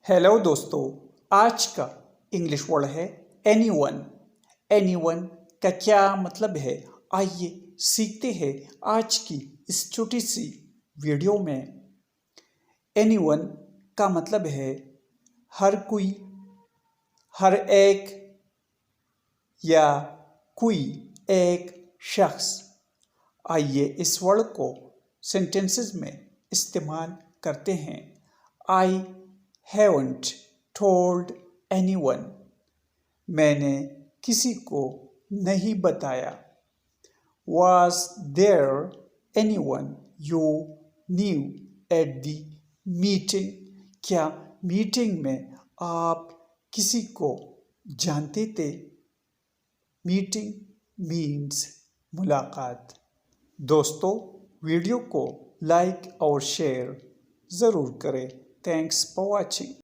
Hello दोस्तों, आज का इंग्लिश वर्ड है एनीवन। एनीवन का क्या मतलब है, आइए सीखते हैं आज की इस छोटी सी वीडियो में। एनीवन का मतलब है हर कोई, हर एक या कोई एक शख्स। आइए इस वर्ड को सेंटेंसेस में इस्तेमाल करते हैं। आई haven't told anyone. मैंने किसी को नहीं बताया। Was there anyone you knew at the meeting? क्या मीटिंग में आप किसी को जानते थे? मीटिंग मीन्स मुलाकात। दोस्तों, वीडियो को लाइक और शेयर ज़रूर करें। Thanks for watching.